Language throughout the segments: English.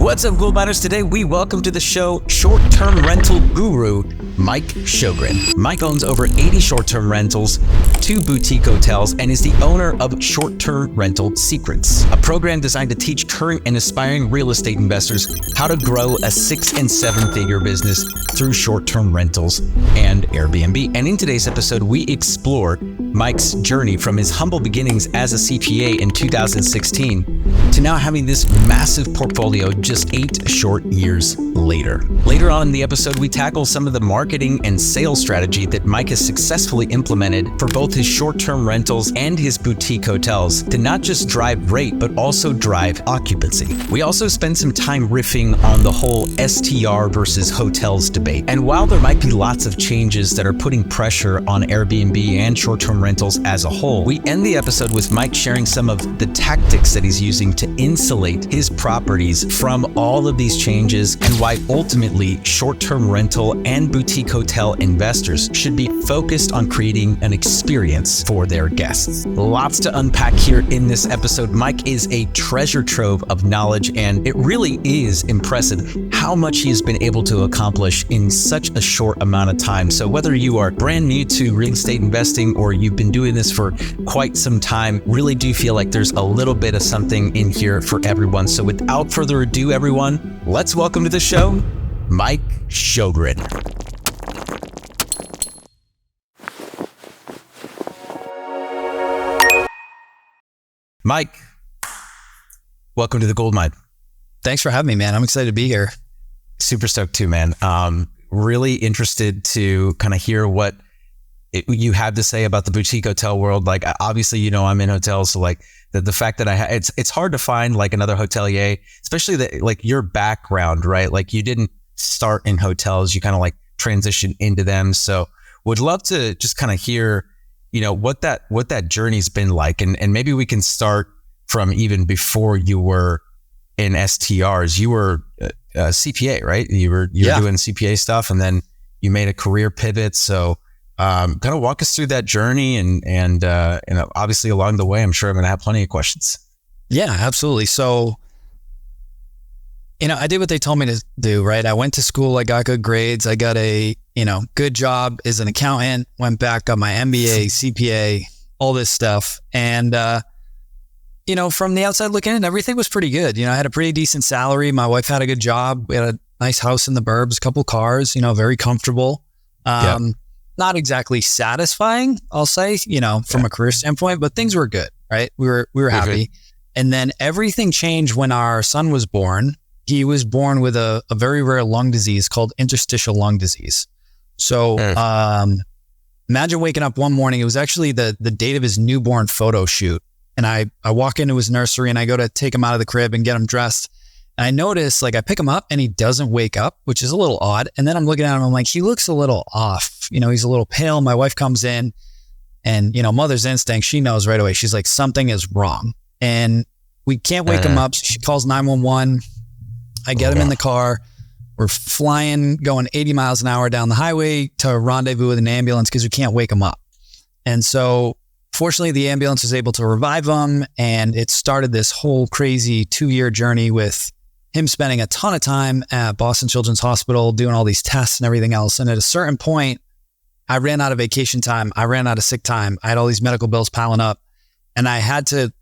What's up, Gould Miners? Today we welcome to the show short-term rental guru, Mike Sjogren. Mike owns over 80 short-term rentals, 2 boutique hotels, and is the owner of Short-Term Rental Secrets, a program designed to teach current and aspiring real estate investors how to grow a 6- and 7-figure business through short-term rentals and Airbnb. And in today's episode, we explore Mike's journey from his humble beginnings as a CPA in 2016 to now having this massive portfolio just 8 short years later. Later on in the episode, we tackle some of the marketing and sales strategy that Mike has successfully implemented for both his short-term rentals and his boutique hotels to not just drive rate, but also drive occupancy. We also spend some time riffing on the whole STR versus hotels debate. And while there might be lots of changes that are putting pressure on Airbnb and short-term rentals as a whole, we end the episode with Mike sharing some of the tactics that he's using to insulate his properties from all of these changes and why ultimately short-term rental and boutique hotel investors should be focused on creating an experience for their guests. Lots to unpack here in this episode. Mike is a treasure trove of knowledge, and it really is impressive how much he has been able to accomplish in such a short amount of time. So whether you are brand new to real estate investing or you've been doing this for quite some time, really do feel like there's a little bit of something in here for everyone. So without further ado, everyone, let's welcome to the show, Mike Sjogren. Mike, welcome to the Gould Mine. Thanks for having me, man. I'm excited to be here. Super stoked too, man. Really interested to kind of hear what you have to say about the boutique hotel world. Like, obviously, you know, I'm in hotels, so like the fact that it's hard to find like another hotelier, especially like your background, right? Like you didn't start in hotels, you kind of like transitioned into them. So would love to just kind of hear, you know, what that journey's been like. And maybe we can start from even before you were in STRs. You were a CPA, right? You were doing CPA stuff, and then you made a career pivot. So kind of walk us through that journey, and obviously along the way, I'm sure I'm going to have plenty of questions. Yeah, absolutely. So, you know, I did what they told me to do, right? I went to school, I got good grades, I got a, good job as an accountant, went back, got my MBA, CPA, all this stuff. And, from the outside looking in, everything was pretty good. I had a pretty decent salary. My wife had a good job. We had a nice house in the burbs, a couple cars, very comfortable. Not exactly satisfying, I'll say, from a career standpoint, but things were good, right? We were happy. And then everything changed when our son was born. He was born with a very rare lung disease called interstitial lung disease. So imagine waking up one morning, it was actually the date of his newborn photo shoot. And I walk into his nursery and I go to take him out of the crib and get him dressed. And I notice, like, I pick him up and he doesn't wake up, which is a little odd. And then I'm looking at him, I'm like, he looks a little off. He's a little pale. My wife comes in and, mother's instinct, she knows right away. She's like, something is wrong. And we can't wake him up. She calls 911. I get him in the car. We're flying, going 80 miles an hour down the highway to rendezvous with an ambulance because we can't wake him up. And so fortunately, the ambulance was able to revive him. And it started this whole crazy 2-year journey with him spending a ton of time at Boston Children's Hospital doing all these tests and everything else. And at a certain point, I ran out of vacation time. I ran out of sick time. I had all these medical bills piling up. And I had to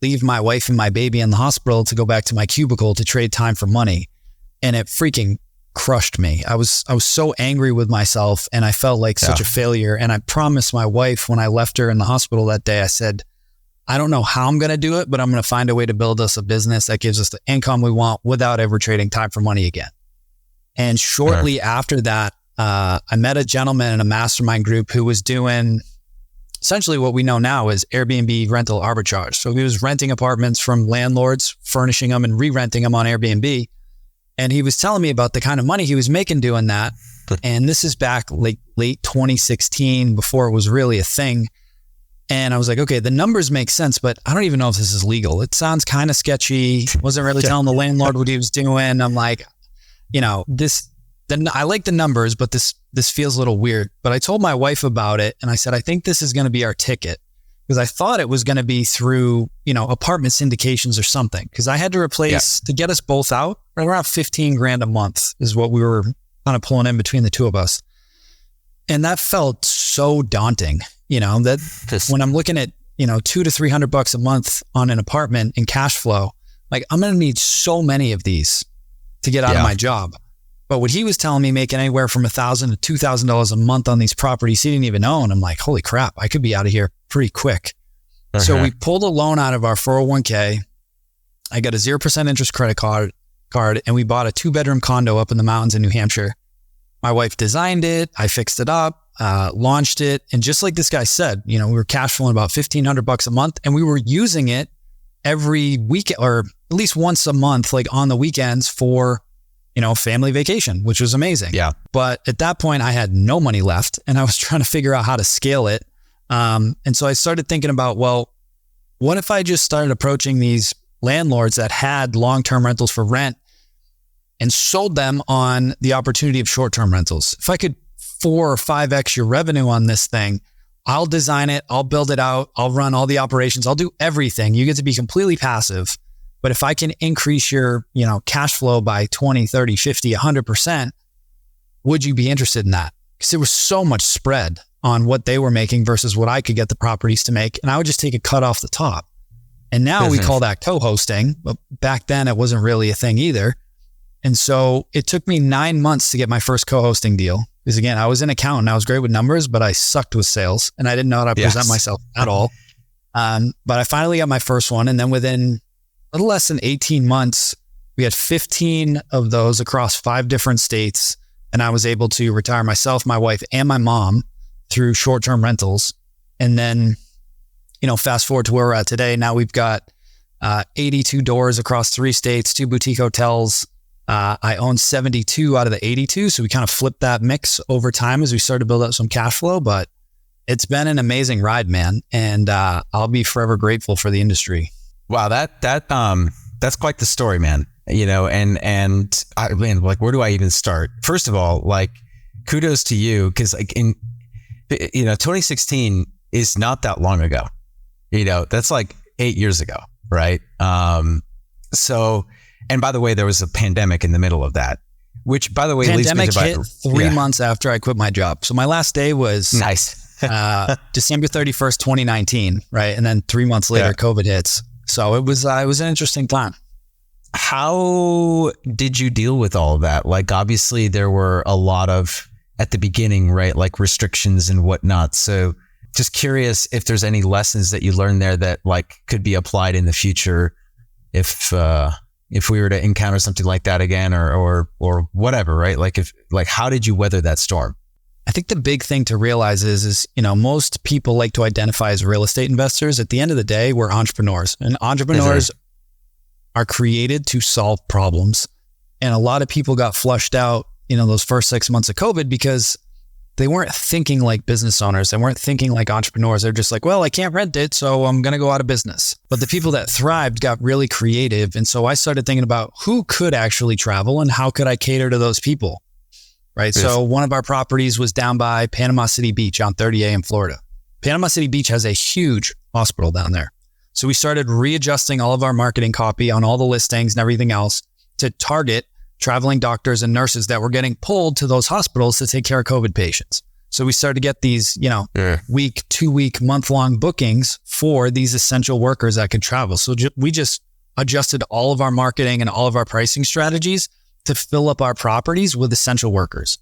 leave my wife and my baby in the hospital to go back to my cubicle to trade time for money. And it freaking crushed me. I was so angry with myself, and I felt like such a failure. And I promised my wife when I left her in the hospital that day, I said, I don't know how I'm going to do it, but I'm going to find a way to build us a business that gives us the income we want without ever trading time for money again. And shortly after that, I met a gentleman in a mastermind group who was doing essentially what we know now as Airbnb rental arbitrage. So he was renting apartments from landlords, furnishing them and re-renting them on Airbnb. And he was telling me about the kind of money he was making doing that. And this is back late 2016, before it was really a thing. And I was like, okay, the numbers make sense, but I don't even know if this is legal. It sounds kind of sketchy. Wasn't really telling the landlord what he was doing. I'm like, I like the numbers, but this feels a little weird. But I told my wife about it, and I said, I think this is going to be our ticket. because I thought it was going to be through, apartment syndications or something. Because I had to replace, to get us both out, around 15 grand a month is what we were kind of pulling in between the two of us. And that felt so daunting, that when I'm looking at, $200 to $300 a month on an apartment in cash flow, like I'm going to need so many of these to get out of my job. But what he was telling me, making anywhere from $1,000 to $2,000 a month on these properties he didn't even own. I'm like, holy crap, I could be out of here pretty quick. So we pulled a loan out of our 401k. I got a 0% interest credit card, and we bought a 2-bedroom condo up in the mountains in New Hampshire. My wife designed it. I fixed it up, launched it. And just like this guy said, we were cash flowing about $1,500 a month, and we were using it every week, or at least once a month, like on the weekends for, family vacation, which was amazing. Yeah. But at that point I had no money left, and I was trying to figure out how to scale it. And so I started thinking about, well, what if I just started approaching these landlords that had long-term rentals for rent and sold them on the opportunity of short-term rentals? If I could 4 or 5x your revenue on this thing, I'll design it, I'll build it out, I'll run all the operations, I'll do everything. You get to be completely passive. But if I can increase your, cash flow by 20, 30, 50, 100%, would you be interested in that? Because there was so much spread on what they were making versus what I could get the properties to make. And I would just take a cut off the top. And now we call that co-hosting, but back then it wasn't really a thing either. And so it took me 9 months to get my first co-hosting deal. Because again, I was an accountant, I was great with numbers, but I sucked with sales and I didn't know how to present myself at all. But I finally got my first one. And then within a little less than 18 months, we had 15 of those across 5 different states. And I was able to retire myself, my wife, and my mom through short-term rentals. And then, fast forward to where we're at today. Now we've got 82 doors across 3 states, 2 boutique hotels. I own 72 out of the 82. So we kind of flipped that mix over time as we started to build up some cash flow. But it's been an amazing ride, man. And I'll be forever grateful for the industry. Wow, that's quite the story, man. And I mean, like, where do I even start? First of all, like, kudos to you, because like 2016 is not that long ago. That's like 8 years ago, right? So, and by the way, there was a pandemic in the middle of that, which, by the way, pandemic hit 3 months after I quit my job. So my last day was December 31st, 2019, right? And then 3 months later, COVID hits. So it was an interesting time. How did you deal with all of that? Like, obviously there were a lot of, at the beginning, right? Like restrictions and whatnot. So just curious if there's any lessons that you learned there that like could be applied in the future if we were to encounter something like that again or whatever, right? Like how did you weather that storm? I think the big thing to realize is, most people like to identify as real estate investors. At the end of the day, we're entrepreneurs, and entrepreneurs are created to solve problems. And a lot of people got flushed out, those first 6 months of COVID because they weren't thinking like business owners. They weren't thinking like entrepreneurs. They're just like, well, I can't rent it, so I'm going to go out of business. But the people that thrived got really creative. And so I started thinking about who could actually travel and how could I cater to those people? Right. Yes. So one of our properties was down by Panama City Beach on 30A in Florida. Panama City Beach has a huge hospital down there. So we started readjusting all of our marketing copy on all the listings and everything else to target traveling doctors and nurses that were getting pulled to those hospitals to take care of COVID patients. So we started to get these, week, 2 week, month-long bookings for these essential workers that could travel. So we just adjusted all of our marketing and all of our pricing strategies to fill up our properties with essential workers.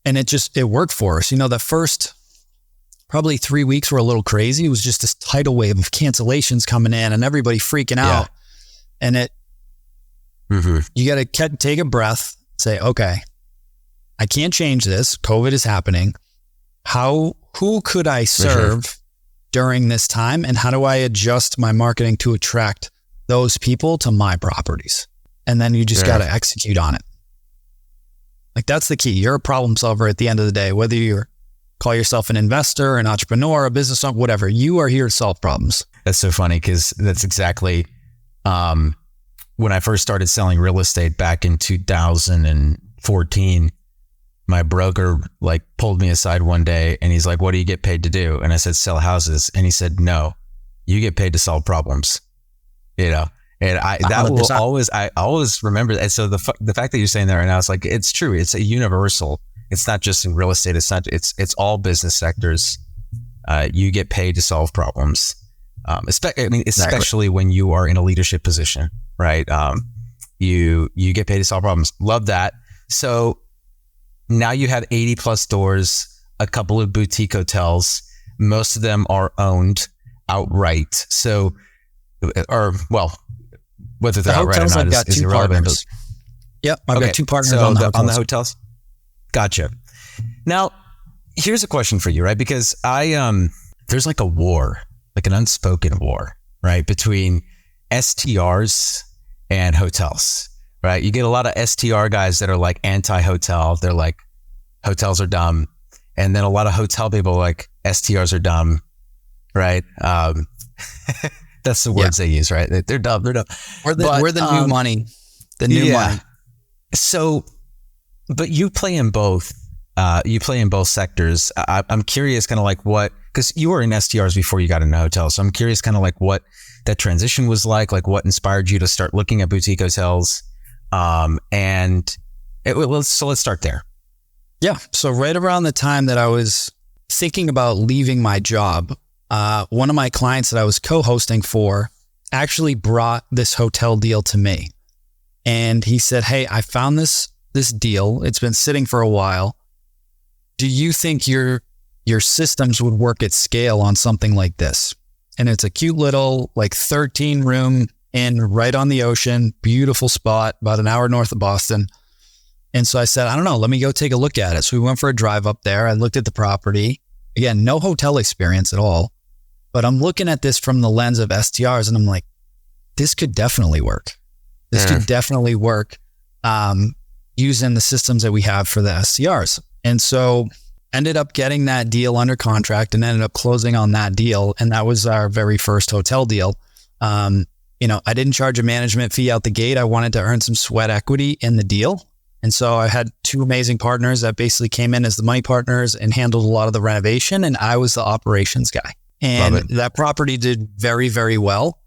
And it worked for us. The first probably 3 weeks were a little crazy. It was just this tidal wave of cancellations coming in and everybody freaking out. And you got to take a breath, say, okay, I can't change this. COVID is happening. Who could I serve during this time? And how do I adjust my marketing to attract those people to my properties? And then you just got to execute on it. Like, that's the key. You're a problem solver at the end of the day, whether you call yourself an investor, an entrepreneur, a business owner, whatever, you are here to solve problems. That's so funny because that's exactly when I first started selling real estate back in 2014, my broker like pulled me aside one day and he's like, what do you get paid to do? And I said, sell houses. And he said, no, you get paid to solve problems, and I always remember that. And so the fact that you're saying that right now, it's like, it's true. It's a universal. It's not just in real estate. It's all business sectors. You get paid to solve problems. Especially when you are in a leadership position, right? You get paid to solve problems. Love that. So now you have 80 plus doors, a couple of boutique hotels. Most of them are owned outright. So, whether they're outright or not is irrelevant. Yep, I've got 2 partners on the hotels. Gotcha. Now, here's a question for you, right? Because there's like a war, like an unspoken war, right, between STRs and hotels, right? You get a lot of STR guys that are like anti-hotel. They're like, hotels are dumb. And then a lot of hotel people are like, STRs are dumb, right? That's the words they use, right? They're dumb. We're the new money. The new money. So, but you play in both. You play in both sectors. I'm curious, kind of like because you were in STRs before you got into hotels. So I'm curious, kind of like what that transition was like what inspired you to start looking at boutique hotels. So let's start there. Yeah. So right around the time that I was thinking about leaving my job, one of my clients that I was co-hosting for actually brought this hotel deal to me. And he said, hey, I found this deal. It's been sitting for a while. Do you think your systems would work at scale on something like this? And it's a cute little 13 room inn right on the ocean, beautiful spot, about an hour north of Boston. And so I said, I don't know, let me go take a look at it. So we went for a drive up there. I looked at the property. Again, no hotel experience at all, but I'm looking at this from the lens of STRs and I'm like, this could definitely work. This could definitely work using the systems that we have for the STRs. And so ended up getting that deal under contract and ended up closing on that deal. And that was our very first hotel deal. I didn't charge a management fee out the gate. I wanted to earn some sweat equity in the deal. And so I had 2 amazing partners that basically came in as the money partners and handled a lot of the renovation. And I was the operations guy. And that property did very, very well.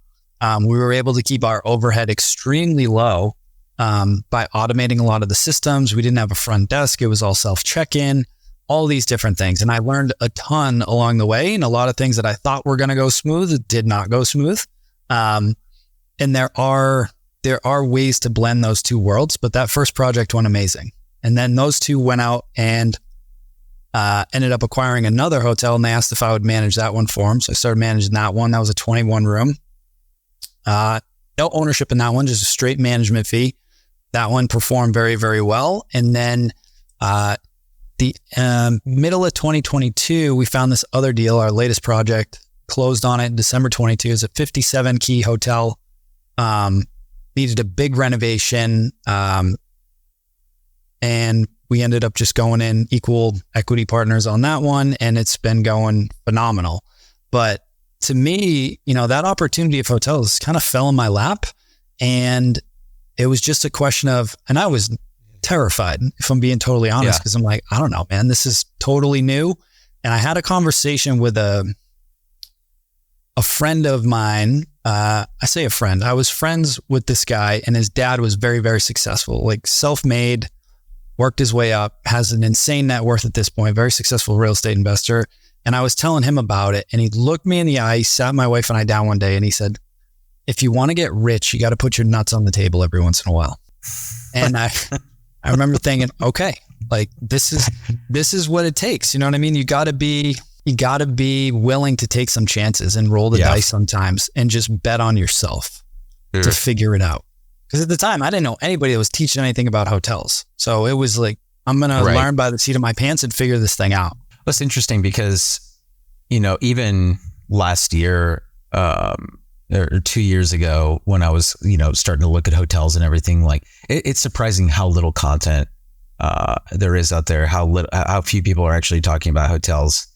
We were able to keep our overhead extremely low by automating a lot of the systems. We didn't have a front desk. It was all self-check-in, all these different things. And I learned a ton along the way. And a lot of things that I thought were going to go smooth did not go smooth. And there are ways to blend those two worlds, but that first project went amazing. And then those two went out and ended up acquiring another hotel, and they asked if I would manage that one for them. So I started managing that one. That was a 21 room. No ownership in that one, just a straight management fee. That one performed very, very well. And then the middle of 2022, we found this other deal, our latest project, closed on it in December 22. It's a 57 key hotel. Needed a big renovation. And we ended up just going in equal equity partners on that one. And it's been going phenomenal. But to me, that opportunity of hotels kind of fell in my lap. And it was just a question of, and I was terrified, if I'm being totally honest, because I'm like, I don't know, man, this is totally new. And I had a conversation with a friend of mine. I say a friend. I was friends with this guy, and his dad was very, very successful, like self-made, worked his way up, has an insane net worth at this point, very successful real estate investor. And I was telling him about it, and he looked me in the eye. He sat my wife and I down one day, and he said, if you want to get rich, you got to put your nuts on the table every once in a while. And I remember thinking, okay, like this is what it takes. You know what I mean? You got to be willing to take some chances and roll the dice sometimes and just bet on yourself to figure it out. Because at the time, I didn't know anybody that was teaching anything about hotels. So it was like, I'm going to learn by the seat of my pants and figure this thing out. That's interesting because, even last year, or 2 years ago when I was, starting to look at hotels and everything, like it's surprising how little content there is out there, how few people are actually talking about hotels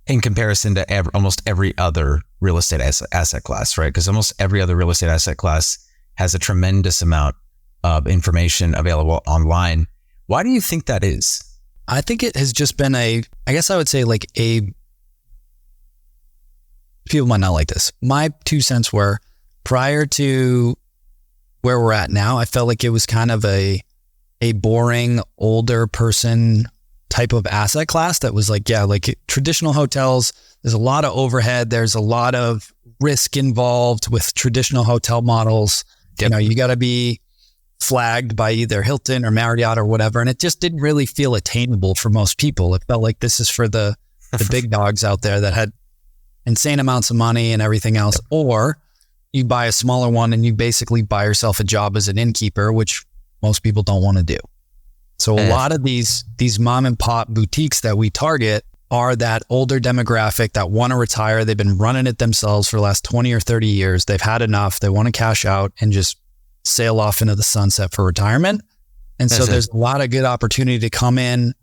in comparison to almost every other real estate asset class, right? Because almost every other real estate asset class has a tremendous amount of information available online. Why do you think that is? I think it has just been I guess I would say like people might not like this. My 2 cents were, prior to where we're at now, I felt like it was kind of a boring older person type of asset class that was like, yeah, like traditional hotels, there's a lot of overhead. There's a lot of risk involved with traditional hotel models. Yep. You got to be flagged by either Hilton or Marriott or whatever. And it just didn't really feel attainable for most people. It felt like this is for the big dogs out there that had insane amounts of money and everything else. Yep. Or you buy a smaller one and you basically buy yourself a job as an innkeeper, which most people don't want to do. So a lot of these mom and pop boutiques that we target are that older demographic that want to retire. They've been running it themselves for the last 20 or 30 years. They've had enough. They want to cash out and just sail off into the sunset for retirement. And so there's a lot of good opportunity to come in,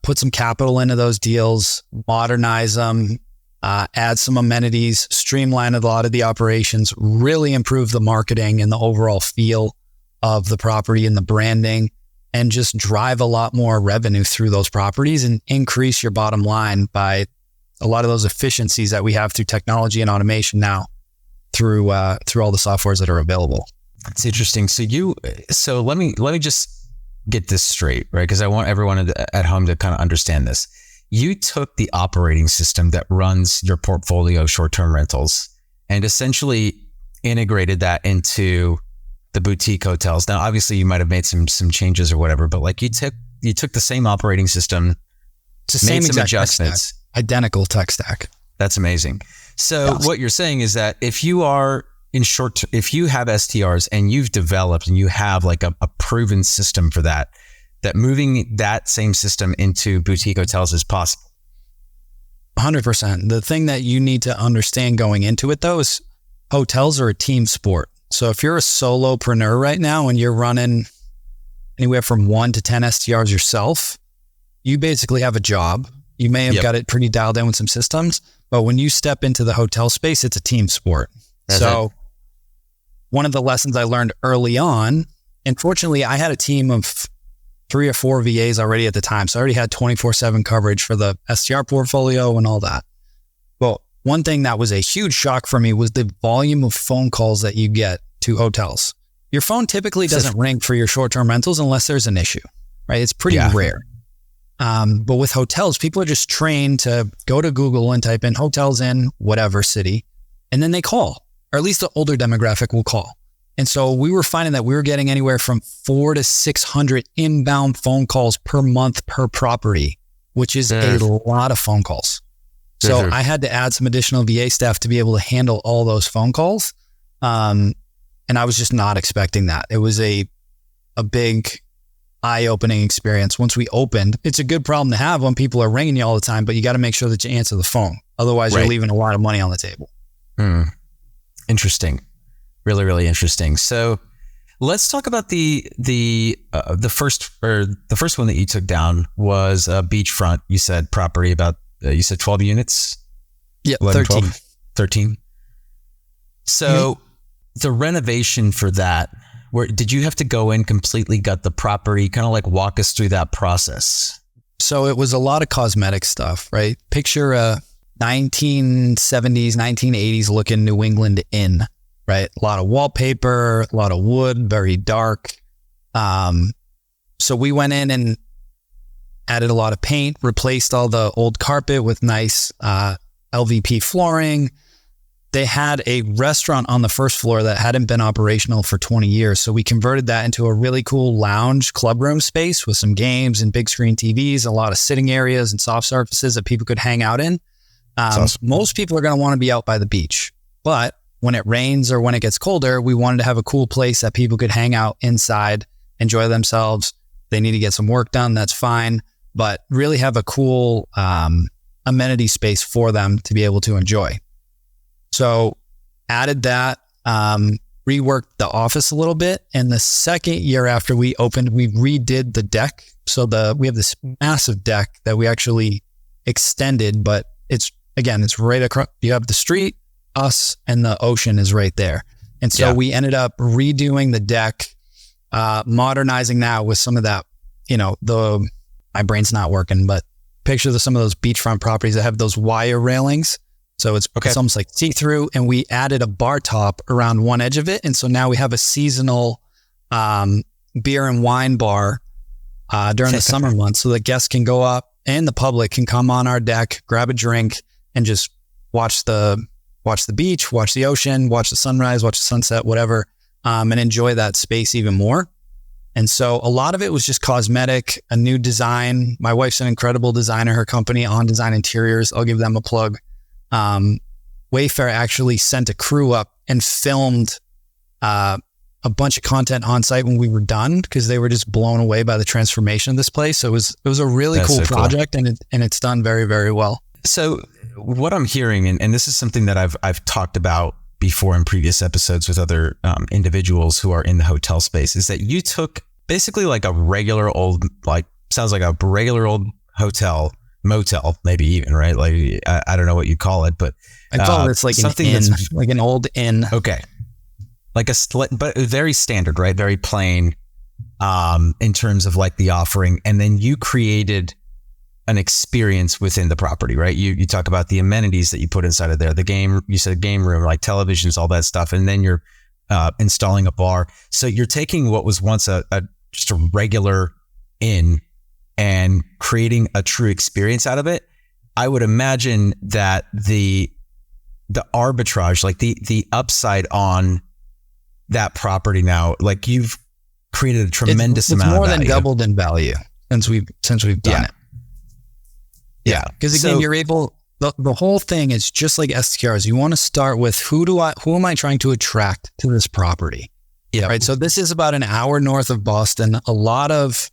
put some capital into those deals, modernize them, add some amenities, streamline a lot of the operations, really improve the marketing and the overall feel of the property and the branding, and just drive a lot more revenue through those properties and increase your bottom line by a lot of those efficiencies that we have through technology and automation now through all the softwares that are available. It's interesting. So let me just get this straight, right? Because I want everyone at home to kind of understand this. You took the operating system that runs your portfolio of short-term rentals and essentially integrated that into the boutique hotels. Now, obviously, you might have made some changes or whatever, but like you took the same operating system, made some adjustments, identical tech stack. That's amazing. So what you're saying is that if you are if you have STRs and you've developed and you have like a proven system for that moving that same system into boutique hotels is possible. 100%. The thing that you need to understand going into it though is hotels are a team sport. So if you're a solopreneur right now and you're running anywhere from 1 to 10 STRs yourself, you basically have a job. You may have got it pretty dialed in with some systems, but when you step into the hotel space, it's a team sport. One of the lessons I learned early on, and fortunately I had a team of 3 or 4 VAs already at the time. So I already had 24/7 coverage for the STR portfolio and all that. But one thing that was a huge shock for me was the volume of phone calls that you get to hotels. Your phone typically doesn't ring for your short-term rentals unless there's an issue, right? It's pretty rare. But with hotels, people are just trained to go to Google and type in hotels in whatever city, and then they call, or at least the older demographic will call. And so we were finding that we were getting anywhere from 400 to 600 inbound phone calls per month per property, which is a lot of phone calls. So I had to add some additional VA staff to be able to handle all those phone calls. And I was just not expecting that. It was a big eye-opening experience. Once we opened, it's a good problem to have when people are ringing you all the time, but you got to make sure that you answer the phone. Otherwise, you're leaving a lot of money on the table. Interesting. Really, really interesting. So let's talk about the first one that you took down was a beachfront. You said property about, you said 12 units? Yeah, 11, 13. 12? 13. So the renovation for that, did you have to go in, completely gut the property? Kind of like walk us through that process. So it was a lot of cosmetic stuff, right? Picture a 1970s, 1980s looking New England inn, right? A lot of wallpaper, a lot of wood, very dark. So we went in and added a lot of paint, replaced all the old carpet with nice LVP flooring. They had a restaurant on the first floor that hadn't been operational for 20 years. So we converted that into a really cool lounge club room space with some games and big screen TVs, a lot of sitting areas and soft surfaces that people could hang out in. Awesome. Most people are going to want to be out by the beach, but when it rains or when it gets colder, we wanted to have a cool place that people could hang out inside, enjoy themselves. They need to get some work done. That's fine, but really have a cool amenity space for them to be able to enjoy. So added that, reworked the office a little bit. And the second year after we opened, we redid the deck. So we have this massive deck that we actually extended, but it's right across. You have the street, us, and the ocean is right there. And so we ended up redoing the deck, modernizing that with some of that, the my brain's not working, but picture some of those beachfront properties that have those wire railings. So it's almost like see-through, and we added a bar top around one edge of it. And so now we have a seasonal beer and wine bar during the summer months, so that guests can go up and the public can come on our deck, grab a drink, and just watch the beach, watch the ocean, watch the sunrise, watch the sunset, whatever, and enjoy that space even more. And so a lot of it was just cosmetic, a new design. My wife's an incredible designer. Her company, On Design Interiors, I'll give them a plug. Wayfair actually sent a crew up and filmed a bunch of content on site when we were done, because they were just blown away by the transformation of this place. So it was a really cool project, and it's done very, very well. So what I'm hearing, and this is something that I've talked about before in previous episodes with other individuals who are in the hotel space, is that you took basically like a regular old, sounds like a regular old hotel, motel, maybe even, right? Like, I don't know what you call it, but I call it like something an inn, like an old inn. Okay. Like but very standard, right? Very plain in terms of like the offering. And then you created an experience within the property, right? You talk about the amenities that you put inside of there, the game, you said game room, like televisions, all that stuff. And then you're installing a bar. So you're taking what was once just a regular inn and creating a true experience out of it. I would imagine that the arbitrage, like the upside on that property now, like you've created a tremendous amount of value. It's more than doubled in value since we've done it. Yeah. Because again, you're able, the whole thing is just like STRs. You want to start with who am I trying to attract to this property? Yeah. Right. So this is about an hour north of Boston. A lot of,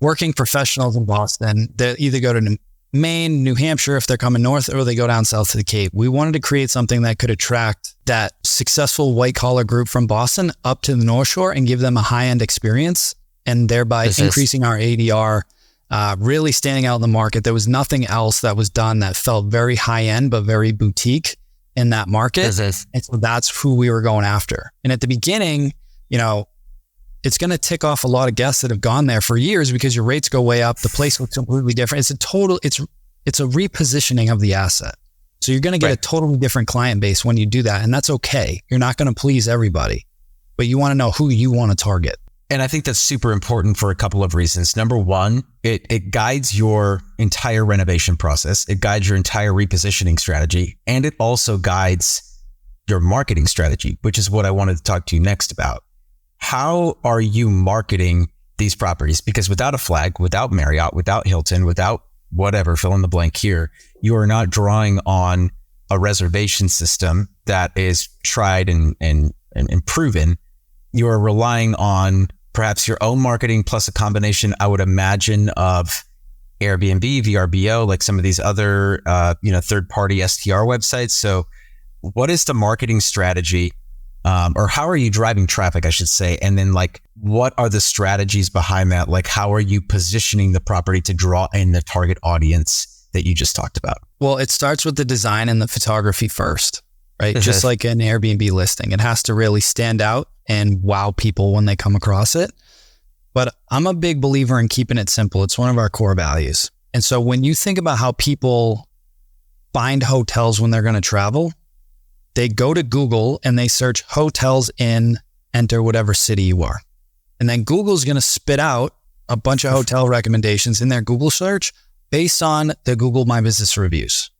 working professionals in Boston, they either go to Maine, New Hampshire, if they're coming north, or they go down south to the Cape. We wanted to create something that could attract that successful white collar group from Boston up to the North Shore and give them a high end experience, and thereby increasing our ADR, really standing out in the market. There was nothing else that was done that felt very high end, but very boutique in that market. And so that's who we were going after. And at the beginning, it's going to tick off a lot of guests that have gone there for years because your rates go way up. The place looks completely different. It's a repositioning of the asset. So you're going to get a totally different client base when you do that. And that's okay. You're not going to please everybody, but you want to know who you want to target. And I think that's super important for a couple of reasons. Number one, it guides your entire renovation process. It guides your entire repositioning strategy. And it also guides your marketing strategy, which is what I wanted to talk to you next about. How are you marketing these properties? Because without a flag, without Marriott, without Hilton, without whatever, fill in the blank here, you are not drawing on a reservation system that is tried and proven. You are relying on perhaps your own marketing plus a combination, I would imagine, of Airbnb, VRBO, like some of these other, third-party STR websites. So what is the marketing strategy? Or how are you driving traffic, I should say? And then what are the strategies behind that? Like, how are you positioning the property to draw in the target audience that you just talked about? Well, it starts with the design and the photography first, right? Just like an Airbnb listing, it has to really stand out and wow people when they come across it. But I'm a big believer in keeping it simple. It's one of our core values. And so when you think about how people find hotels when they're going to travel, they go to Google and they search hotels in, enter whatever city you are. And then Google's going to spit out a bunch of hotel recommendations in their Google search based on the Google My Business reviews.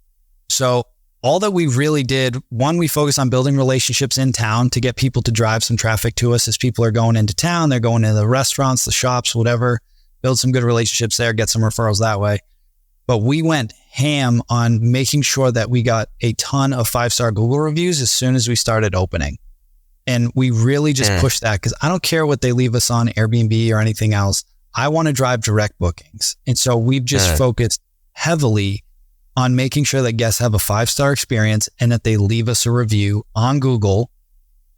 So all that we really did, one, we focus on building relationships in town to get people to drive some traffic to us as people are going into town. They're going to the restaurants, the shops, whatever, build some good relationships there, get some referrals that way. But we went ham on making sure that we got a ton of 5-star Google reviews as soon as we started opening. And we really just pushed that because I don't care what they leave us on Airbnb or anything else. I want to drive direct bookings. And so we've just focused heavily on making sure that guests have a 5-star experience and that they leave us a review on Google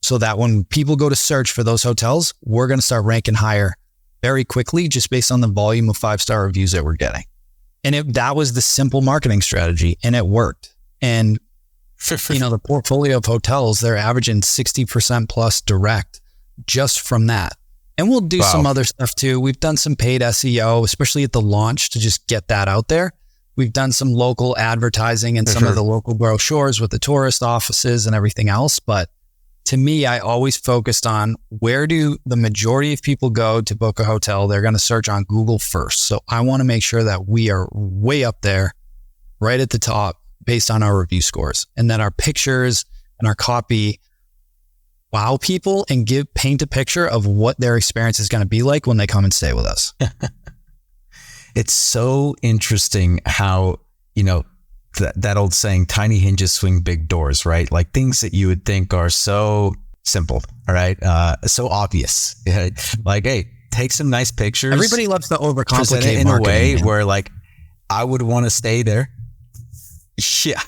so that when people go to search for those hotels, we're going to start ranking higher very quickly just based on the volume of 5-star reviews that we're getting. And that was the simple marketing strategy, and it worked. And, the portfolio of hotels, they're averaging 60% plus direct just from that. And we'll do some other stuff too. We've done some paid SEO, especially at the launch, to just get that out there. We've done some local advertising and some of the local brochures with the tourist offices and everything else. But to me, I always focused on where do the majority of people go to book a hotel? They're going to search on Google first. So I want to make sure that we are way up there, right at the top, based on our review scores, and that our pictures and our copy wow people and paint a picture of what their experience is going to be like when they come and stay with us. It's so interesting how, that old saying, tiny hinges swing big doors, right? Like things that you would think are so simple, all right? So obvious. Like, hey, take some nice pictures. Everybody loves to overcomplicate it in a way man. where like, I would want to stay there. Yeah.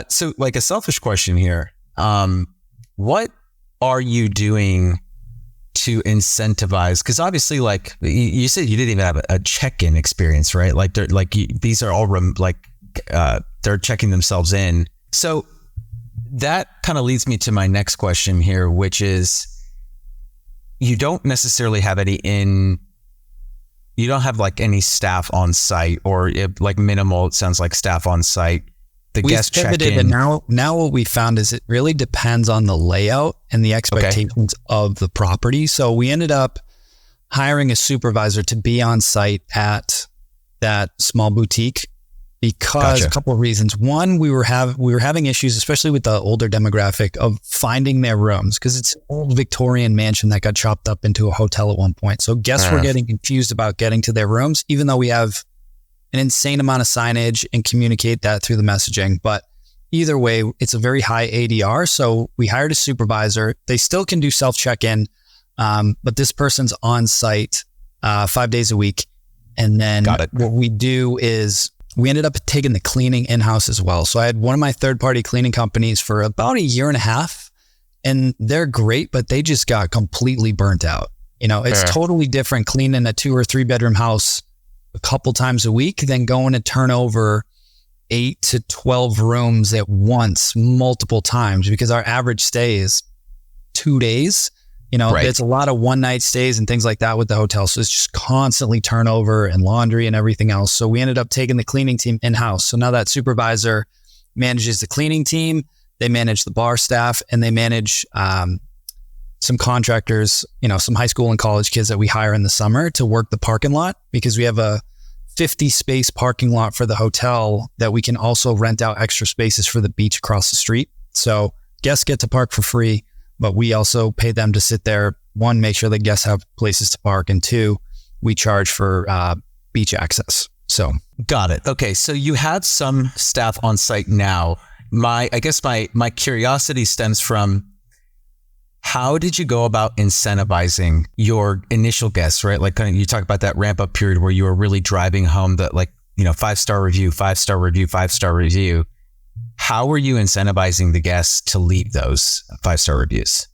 So like a selfish question here. What are you doing to incentivize? Because obviously, like you said, you didn't even have a check-in experience, right? Like these are all they're checking themselves in. So that kind of leads me to my next question here, which is, you don't necessarily have you don't have like any staff on site, or like minimal, it sounds like, staff on site. We've guest pivoted, check-in. and now what we found is it really depends on the layout and the expectations of the property. So we ended up hiring a supervisor to be on site at that small boutique because a couple of reasons. One, we were having issues, especially with the older demographic, of finding their rooms, because it's an old Victorian mansion that got chopped up into a hotel at one point. So guests were getting confused about getting to their rooms, even though we have an insane amount of signage and communicate that through the messaging. But either way, it's a very high ADR. So we hired a supervisor. They still can do self-check-in, but this person's on site 5 days a week. And then what we do is we ended up taking the cleaning in-house as well. So I had one of my third-party cleaning companies for about a year and a half, and they're great, but they just got completely burnt out. It's totally different cleaning a 2 or 3 bedroom house a couple times a week than going to turn over 8 to 12 rooms at once, multiple times, because our average stay is 2 days. It's a lot of one night stays and things like that with the hotel. So it's just constantly turnover and laundry and everything else. So we ended up taking the cleaning team in-house. So now that supervisor manages the cleaning team, they manage the bar staff, and they manage some contractors, some high school and college kids that we hire in the summer to work the parking lot, because we have a 50 space parking lot for the hotel that we can also rent out extra spaces for the beach across the street. So guests get to park for free, but we also pay them to sit there. One, make sure that guests have places to park, and two, we charge for beach access. So got it. Okay. So you have some staff on site now. I guess my curiosity stems from, how did you go about incentivizing your initial guests, right? Like kind of, you talk about that ramp up period where you were really driving home that 5-star review, 5-star review, 5-star review. How were you incentivizing the guests to leave those 5-star reviews?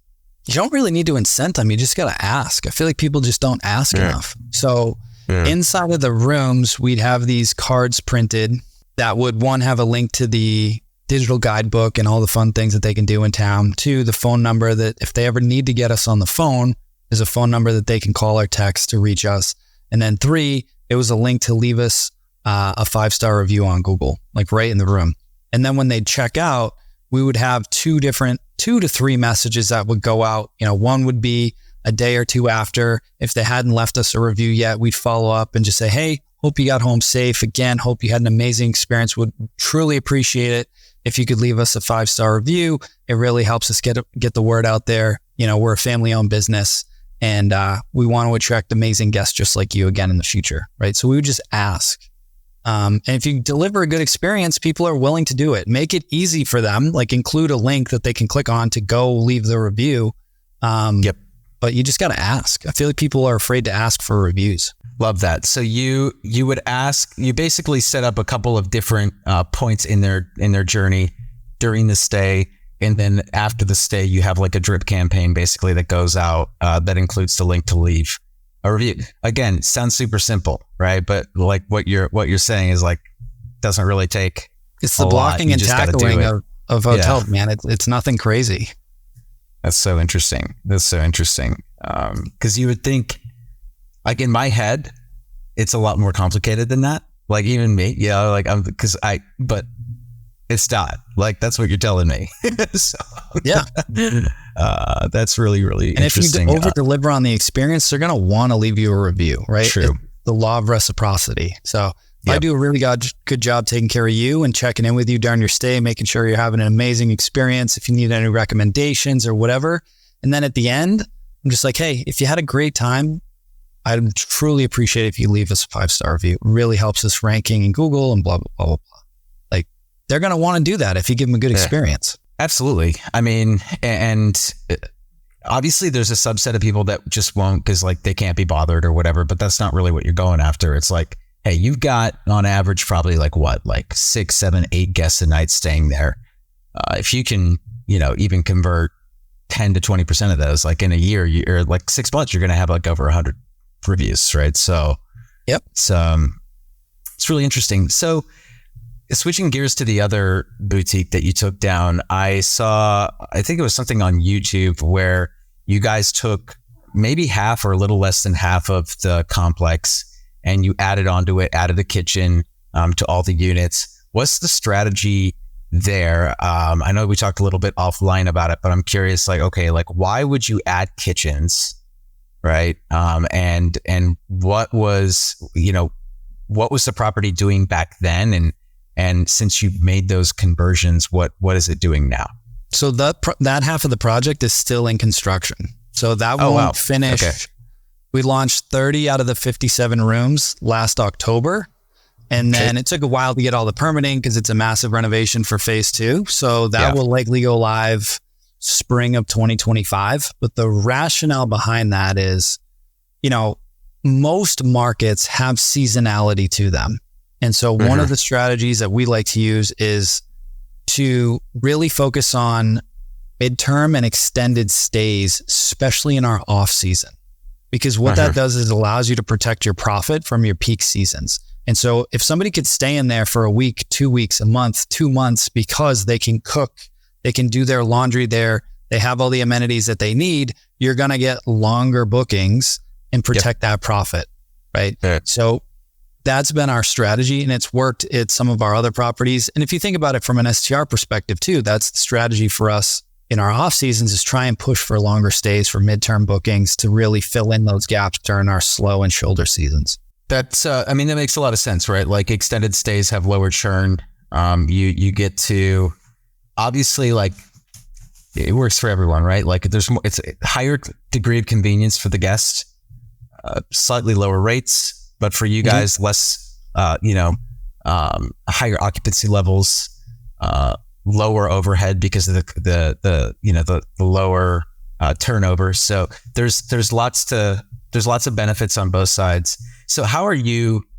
You don't really need to incent them. You just got to ask. I feel like people just don't ask enough. So inside of the rooms, we'd have these cards printed that would, one, have a link to the digital guidebook and all the fun things that they can do in town. 2, the phone number that if they ever need to get us on the phone, there's a phone number that they can call or text to reach us. And then 3, it was a link to leave us a 5-star review on Google, like right in the room. And then when they check out, we would have 2 to 3 messages that would go out. One would be a day or 2 after. If they hadn't left us a review yet, we'd follow up and just say, hey, hope you got home safe. Again, hope you had an amazing experience. Would truly appreciate it if you could leave us a 5-star review. It really helps us get the word out there. We're a family-owned business, and we want to attract amazing guests just like you again in the future, right? So we would just ask. And if you deliver a good experience, people are willing to do it. Make it easy for them, like include a link that they can click on to go leave the review. But you just got to ask. I feel like people are afraid to ask for reviews. Love that. So you would ask, you basically set up a couple of different points in their journey during the stay. And then after the stay, you have like a drip campaign basically that goes out that includes the link to leave a review. Again, sounds super simple, right? But like what you're saying is like, doesn't really take It's the blocking and tackling of hotels, man. It's nothing crazy. That's so interesting. Because you would think, like in my head, it's a lot more complicated than that. Like even me, but it's not. Like that's what you're telling me. So, yeah. That's really, really interesting. And if you over deliver on the experience, they're going to want to leave you a review, right? True. It's the law of reciprocity. So if I do a really good job taking care of you and checking in with you during your stay, making sure you're having an amazing experience, if you need any recommendations or whatever. And then at the end, I'm just like, hey, if you had a great time, I'd truly appreciate it if you leave us a 5-star review. It really helps us ranking in Google and blah, blah, blah, blah, blah. Like they're going to want to do that if you give them a good experience. Absolutely. I mean, and obviously there's a subset of people that just won't because like they can't be bothered or whatever, but that's not really what you're going after. It's like, hey, you've got on average probably like 6, 7, 8 guests a night staying there. If you can, even convert 10 to 20% of those, like in a year, or like 6 months, you're going to have like over 100 reviews, right? So, yep. It's really interesting. So switching gears to the other boutique that you took down, I think it was something on YouTube where you guys took maybe half or a little less than half of the complex and you added onto it, added a kitchen to all the units. What's the strategy there? I know we talked a little bit offline about it, but I'm curious, why would you add kitchens, right? And what was the property doing back then? And since you've made those conversions, what is it doing now? So that half of the project is still in construction. So that won't finish. Okay. We launched 30 out of the 57 rooms last October. And then it took a while to get all the permitting because it's a massive renovation for phase 2. So that will likely go live spring of 2025. But the rationale behind that is, most markets have seasonality to them. And so one of the strategies that we like to use is to really focus on midterm and extended stays, especially in our off season. Because what that does is allows you to protect your profit from your peak seasons. And so if somebody could stay in there for a week, 2 weeks, a month, 2 months, because they can cook, they can do their laundry there, they have all the amenities that they need, you're going to get longer bookings and protect that profit, right? So that's been our strategy and it's worked at some of our other properties. And if you think about it from an STR perspective too, that's the strategy for us in our off seasons is try and push for longer stays for midterm bookings to really fill in those gaps during our slow and shoulder seasons. That's, that makes a lot of sense, right? Like extended stays have lower churn. You get to, obviously like it works for everyone, right? Like it's a higher degree of convenience for the guest, slightly lower rates, but for you guys, less, higher occupancy levels, lower overhead because of the lower turnover. So there's lots of benefits on both sides. So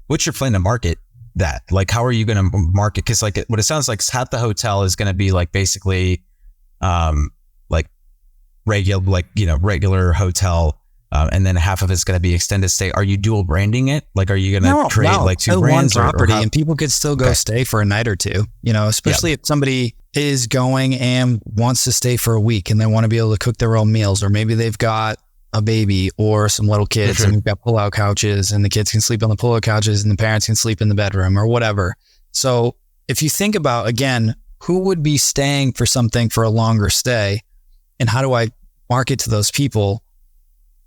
what's your plan to market that? Like, how are you going to market? Cause like what it sounds like half the hotel is going to be like basically, regular hotel. And then half of it's going to be extended stay. Are you dual branding it? Like, are you going to create like two brands? One property and people could still go stay for a night or two, especially if somebody is going and wants to stay for a week and they want to be able to cook their own meals, or maybe they've got a baby or some little kids and we've got pull-out couches and the kids can sleep on the pull-out couches and the parents can sleep in the bedroom or whatever. So if you think about, again, who would be staying for something for a longer stay and how do I market to those people?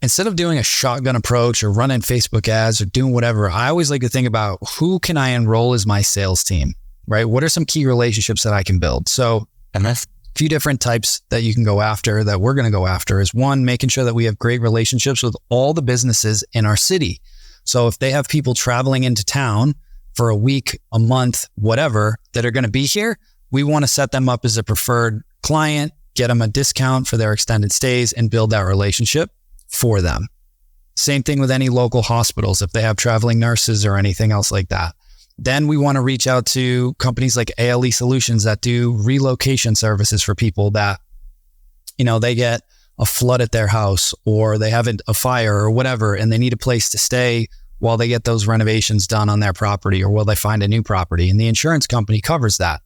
Instead of doing a shotgun approach or running Facebook ads or doing whatever, I always like to think about who can I enroll as my sales team, right? What are some key relationships that I can build? So a few different types that you can go after, that we're going to go after, is one, making sure that we have great relationships with all the businesses in our city. So if they have people traveling into town for a week, a month, whatever, that are going to be here, we want to set them up as a preferred client, get them a discount for their extended stays and build that relationship for them. Same thing with any local hospitals, if they have traveling nurses or anything else like that. Then we want to reach out to companies like ALE Solutions that do relocation services for people that, they get a flood at their house or they have a fire or whatever, and they need a place to stay while they get those renovations done on their property or while they find a new property. And the insurance company covers that,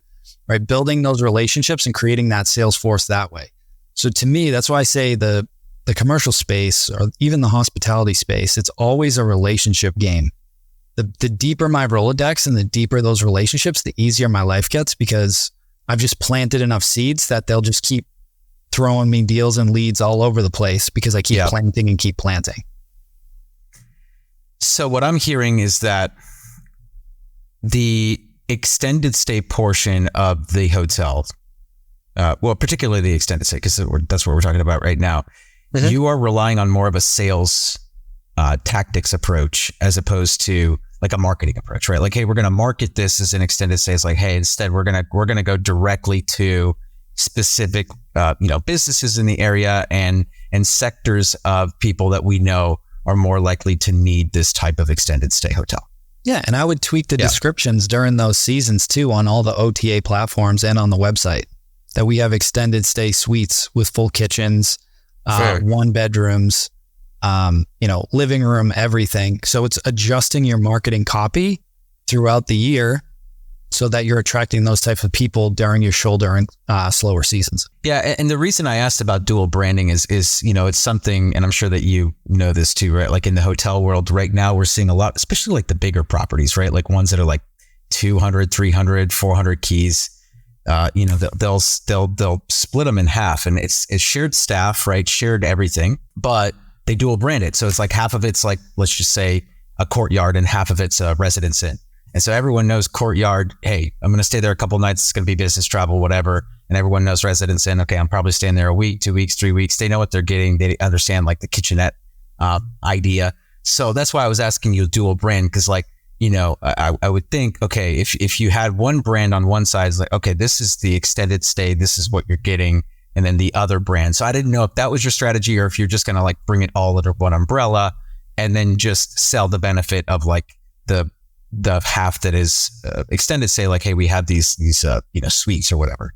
right? Building those relationships and creating that sales force that way. So to me, that's why I say the commercial space or even the hospitality space, it's always a relationship game. The deeper my Rolodex and the deeper those relationships, the easier my life gets, because I've just planted enough seeds that they'll just keep throwing me deals and leads all over the place because I keep planting and keep planting. So what I'm hearing is that the extended stay portion of the hotel, well, particularly the extended stay, because that's what we're talking about right now, you are relying on more of a sales tactics approach as opposed to like a marketing approach, right? Like, hey, we're going to market this as an extended stay. It's like, hey, instead we're going to go directly to specific, businesses in the area and sectors of people that we know are more likely to need this type of extended stay hotel. Yeah. And I would tweak the descriptions during those seasons too on all the OTA platforms and on the website that we have extended stay suites with full kitchens, 1 bedrooms, living room, everything. So it's adjusting your marketing copy throughout the year so that you're attracting those types of people during your shoulder and slower seasons. Yeah. And the reason I asked about dual branding is, it's something, and I'm sure that you know this too, right? Like in the hotel world right now, we're seeing a lot, especially like the bigger properties, right? Like ones that are like 200, 300, 400 keys. They'll split them in half, and it's shared staff, right? Shared everything, but they dual brand it. So it's like half of it's like, let's just say a courtyard and half of it's a residence inn. And so everyone knows courtyard, hey, I'm going to stay there a couple nights. It's going to be business travel, whatever. And everyone knows residence inn. Okay, I'm probably staying there a week, 2 weeks, 3 weeks. They know what they're getting. They understand like the kitchenette idea. So that's why I was asking you dual brand, because like, I would think, okay, if you had one brand on one side, it's like, okay, this is the extended stay, this is what you're getting, and then the other brand. So I didn't know if that was your strategy or if you're just going to like bring it all under one umbrella and then just sell the benefit of like the half that is extended stay, like, hey, we have these suites or whatever.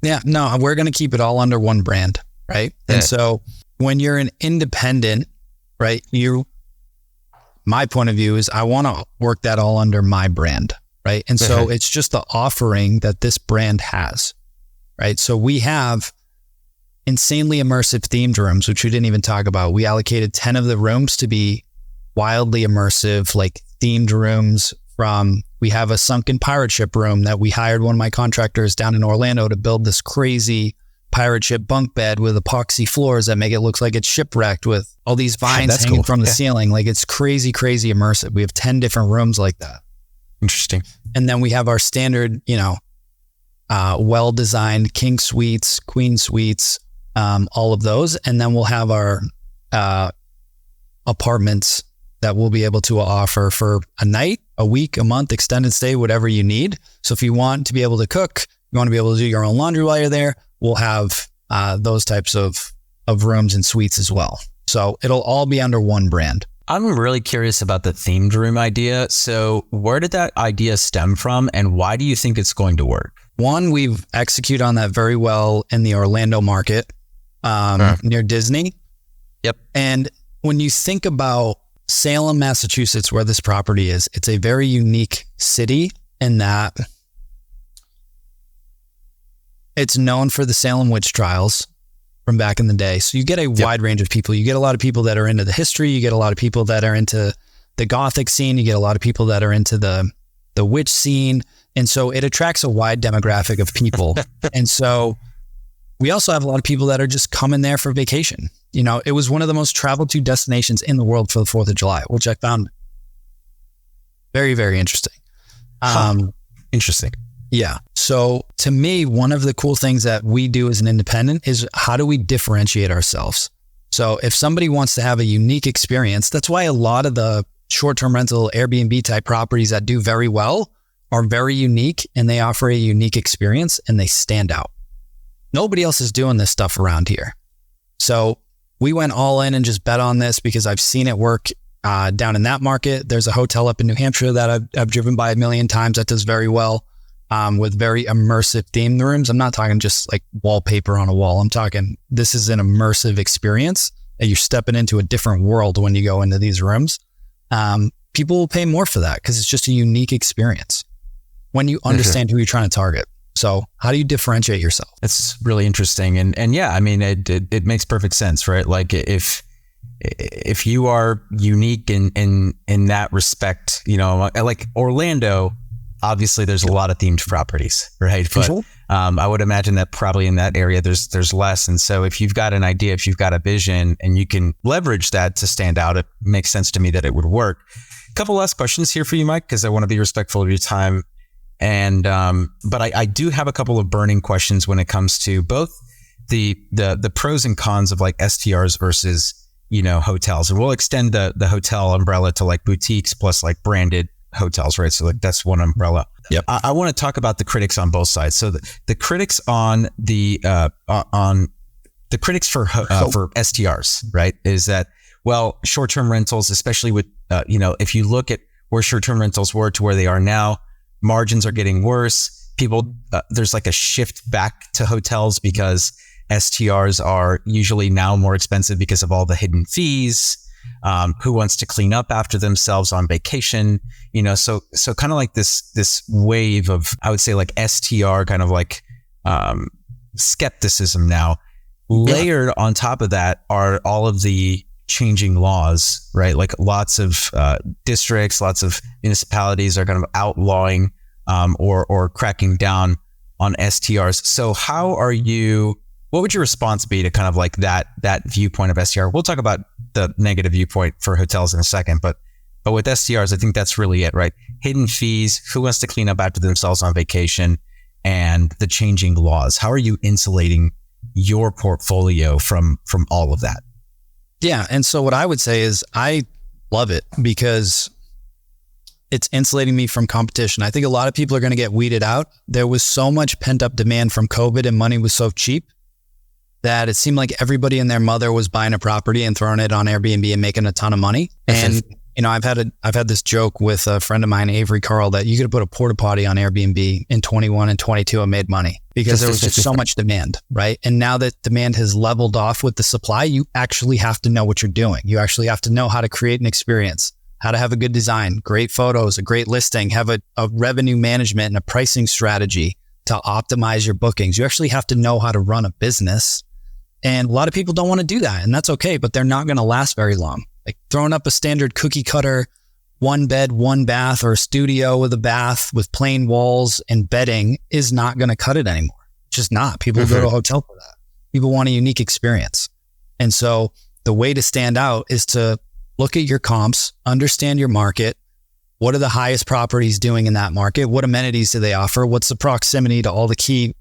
Yeah, no, we're going to keep it all under one brand, right? And so when you're an independent, right, my point of view is I want to work that all under my brand, right? And so it's just the offering that this brand has, right? So we have insanely immersive themed rooms, which we didn't even talk about. We allocated 10 of the rooms to be wildly immersive, like themed rooms. We have a sunken pirate ship room that we hired one of my contractors down in Orlando to build this crazy pirate ship bunk bed with epoxy floors that make it look like it's shipwrecked with all these vines hanging from the ceiling. Like it's crazy, crazy immersive. We have 10 different rooms like that. Interesting. And then we have our standard, well-designed king suites, queen suites, all of those. And then we'll have our apartments that we'll be able to offer for a night, a week, a month, extended stay, whatever you need. So if you want to be able to cook, you want to be able to do your own laundry while you're there, we'll have those types of rooms and suites as well. So it'll all be under one brand. I'm really curious about the themed room idea. So where did that idea stem from, and why do you think it's going to work? One, we've executed on that very well in the Orlando market near Disney. Yep. And when you think about Salem, Massachusetts, where this property is, it's a very unique city in that it's known for the Salem witch trials from back in the day. So you get a wide range of people. You get a lot of people that are into the history. You get a lot of people that are into the Gothic scene. You get a lot of people that are into the witch scene. And so it attracts a wide demographic of people. And so we also have a lot of people that are just coming there for vacation. It was one of the most traveled to destinations in the world for the 4th of July, which I found very, very interesting. Interesting. Yeah. So to me, one of the cool things that we do as an independent is how do we differentiate ourselves? So if somebody wants to have a unique experience, that's why a lot of the short-term rental Airbnb type properties that do very well are very unique, and they offer a unique experience and they stand out. Nobody else is doing this stuff around here. So we went all in and just bet on this because I've seen it work down in that market. There's a hotel up in New Hampshire that I've driven by a million times that does very well with very immersive themed rooms. I'm not talking just like wallpaper on a wall. I'm talking this is an immersive experience that you're stepping into a different world when you go into these rooms. People will pay more for that because it's just a unique experience when you understand who you're trying to target. So how do you differentiate yourself? That's really interesting. And yeah, I mean, it makes perfect sense, right? Like if you are unique in that respect, you know, like Orlando, obviously there's a lot of themed properties, right? But I would imagine that probably in that area there's less. And so if you've got an idea, if you've got a vision and you can leverage that to stand out, it makes sense to me that it would work. A couple last questions here for you, Mike, because I want to be respectful of your time. And but I do have a couple of burning questions when it comes to both the pros and cons of like STRs versus, you know, hotels. And we'll extend the hotel umbrella to like boutiques plus like branded hotels, right? So like that's one umbrella. Yep. I want to talk about the critics on both sides. So the critics on the critics for STRs, right, is that, well, short-term rentals, especially with you know, if you look at where short-term rentals were to where they are now, margins are getting worse. People, there's like a shift back to hotels because STRs are usually now more expensive because of all the hidden fees. Who wants to clean up after themselves on vacation? You know, so kind of like this wave of, I would say like STR kind of like skepticism now. Layered on top of that are all of the changing laws, right? Like lots of districts, lots of municipalities are kind of outlawing or cracking down on STRs. So what would your response be to kind of like that viewpoint of STR? We'll talk about the negative viewpoint for hotels in a second, but with STRs, I think that's really it, right? Hidden fees, who wants to clean up after themselves on vacation, and the changing laws. How are you insulating your portfolio from all of that? Yeah. And so what I would say is I love it because it's insulating me from competition. I think a lot of people are going to get weeded out. There was so much pent up demand from COVID and money was so cheap that it seemed like everybody and their mother was buying a property and throwing it on Airbnb and making a ton of money. And, you know, I've had this joke with a friend of mine, Avery Carl, that you could put a porta potty on Airbnb in 21 and 22 and made money because there was just so much demand, right? And now that demand has leveled off with the supply, you actually have to know what you're doing. You actually have to know how to create an experience, how to have a good design, great photos, a great listing, have a revenue management and a pricing strategy to optimize your bookings. You actually have to know how to run a business. And a lot of people don't want to do that, and that's okay, but they're not going to last very long. Like throwing up a standard cookie cutter, 1 bed, 1 bath, or a studio with a bath with plain walls and bedding is not going to cut it anymore. It's just not. People go to a hotel for that. People want a unique experience. And so the way to stand out is to look at your comps, understand your market. What are the highest properties doing in that market? What amenities do they offer? What's the proximity to all the key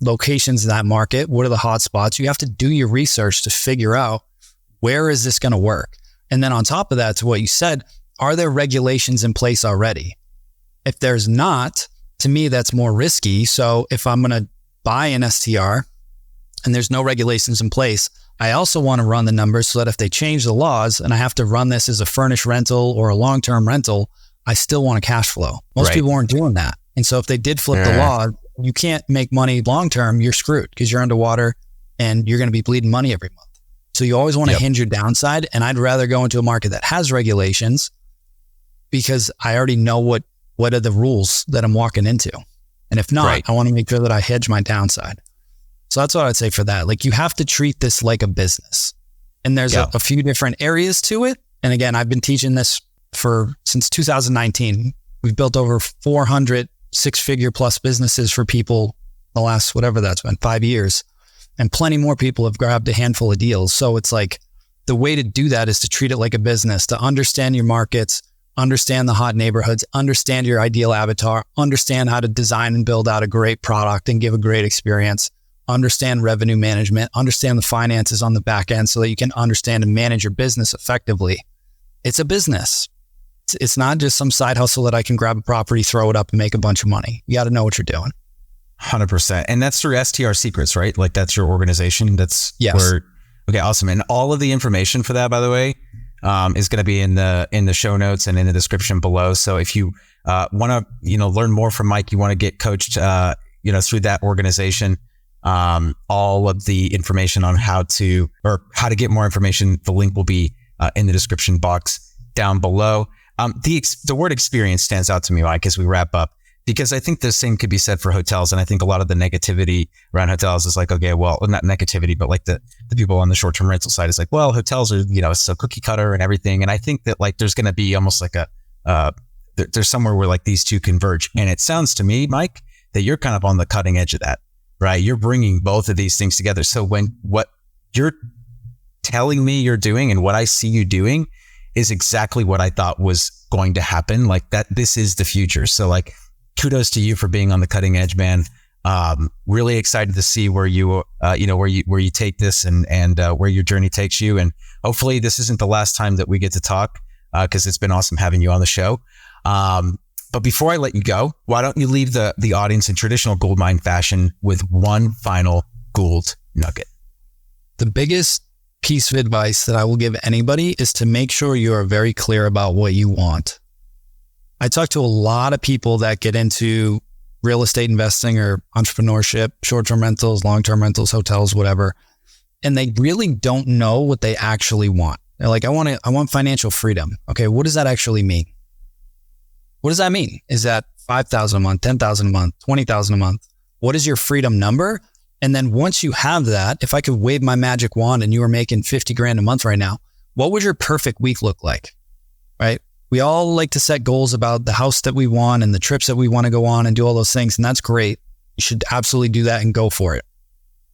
locations in that market? What are the hot spots? You have to do your research to figure out where is this going to work? And then on top of that, to what you said, are there regulations in place already? If there's not, to me, that's more risky. So if I'm going to buy an STR and there's no regulations in place, I also want to run the numbers so that if they change the laws and I have to run this as a furnished rental or a long-term rental, I still want a cash flow. Most people aren't doing that. And so if they did flip the law, you can't make money long-term, you're screwed because you're underwater and you're going to be bleeding money every month. So you always want to hinge your downside. And I'd rather go into a market that has regulations because I already know what are the rules that I'm walking into. And if not, I want to make sure that I hedge my downside. So that's what I'd say for that. Like you have to treat this like a business. And there's a few different areas to it. And again, I've been teaching this since 2019. We've built over 400 6-figure plus businesses for people the last, whatever that's been, 5 years. And plenty more people have grabbed a handful of deals. So it's like the way to do that is to treat it like a business, to understand your markets, understand the hot neighborhoods, understand your ideal avatar, understand how to design and build out a great product and give a great experience, understand revenue management, understand the finances on the back end so that you can understand and manage your business effectively. It's a business. It's not just some side hustle that I can grab a property, throw it up and make a bunch of money. You got to know what you're doing. 100%. And that's through STR Secrets, right? Like that's your organization. That's where, okay, awesome. And all of the information for that, by the way, is going to be in the show notes and in the description below. So if you want to, learn more from Mike, you want to get coached, through that organization, all of the information on how to get more information, the link will be in the description box down below. The word experience stands out to me, Mike, as we wrap up, Because I think the same could be said for hotels. And I think a lot of the negativity around hotels is like, okay, well, not negativity, but like the people on the short-term rental side is like, well, hotels are, it's so cookie cutter and everything. And I think that like, there's going to be almost like there's somewhere where like these two converge. And it sounds to me, Mike, that you're kind of on the cutting edge of that, right? You're bringing both of these things together. So what you're telling me you're doing and what I see you doing is exactly what I thought was going to happen. Like that, this is the future. So like, kudos to you for being on the cutting edge, man. Really excited to see where you take this and where your journey takes you. And hopefully this isn't the last time that we get to talk, because it's been awesome having you on the show. But before I let you go, why don't you leave the audience in traditional Gould Mine fashion with one final Gould nugget? The biggest piece of advice that I will give anybody is to make sure you are very clear about what you want. I talk to a lot of people that get into real estate investing or entrepreneurship, short-term rentals, long-term rentals, hotels, whatever, and they really don't know what they actually want. They're like, I want financial freedom. Okay, what does that actually mean? What does that mean? Is that $5,000 a month, $10,000 a month, $20,000 a month? What is your freedom number? And then once you have that, if I could wave my magic wand and you were making 50 grand a month right now, what would your perfect week look like? Right? We all like to set goals about the house that we want and the trips that we want to go on and do all those things. And that's great. You should absolutely do that and go for it.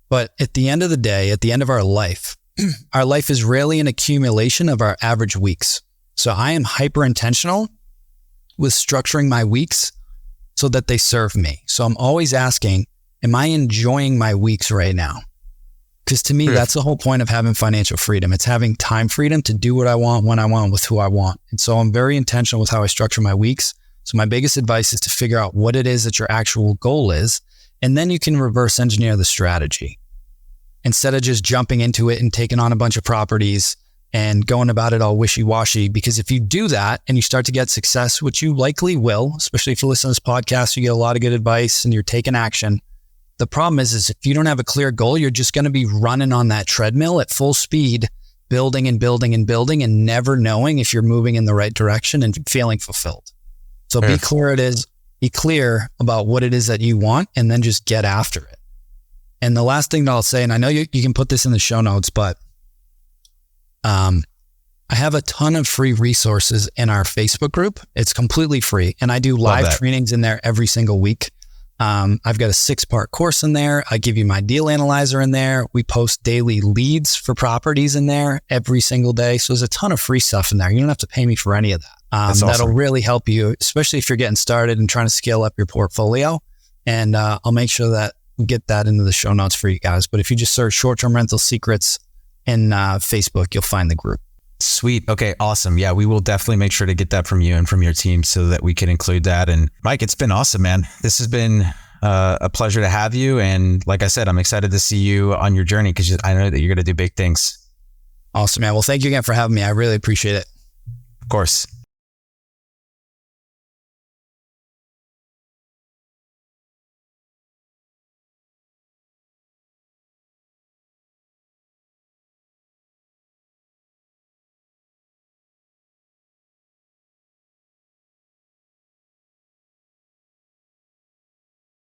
But at the end of the day, at the end of our life is really an accumulation of our average weeks. So I am hyper intentional with structuring my weeks so that they serve me. So I'm always asking, am I enjoying my weeks right now? Because to me, that's the whole point of having financial freedom. It's having time freedom to do what I want, when I want, with who I want. And so I'm very intentional with how I structure my weeks. So my biggest advice is to figure out what it is that your actual goal is. And then you can reverse engineer the strategy instead of just jumping into it and taking on a bunch of properties and going about it all wishy-washy. Because if you do that and you start to get success, which you likely will, especially if you listen to this podcast, you get a lot of good advice and you're taking action. The problem is if you don't have a clear goal, you're just going to be running on that treadmill at full speed, building and building and building and never knowing if you're moving in the right direction and feeling fulfilled. So be clear about what it is that you want and then just get after it. And the last thing that I'll say, and I know you can put this in the show notes, but I have a ton of free resources in our Facebook group. It's completely free. And I do live trainings in there every single week. I've got a 6-part course in there. I give you my deal analyzer in there. We post daily leads for properties in there every single day. So there's a ton of free stuff in there. You don't have to pay me for any of that. Awesome. That'll really help you, especially if you're getting started and trying to scale up your portfolio. And I'll make sure that we get that into the show notes for you guys. But if you just search short-term rental secrets in Facebook, you'll find the group. Sweet. Okay. Awesome. Yeah, we will definitely make sure to get that from you and from your team so that we can include that. And Mike, it's been awesome, man. This has been a pleasure to have you. And like I said, I'm excited to see you on your journey because I know that you're going to do big things. Awesome, man. Well, thank you again for having me. I really appreciate it. Of course.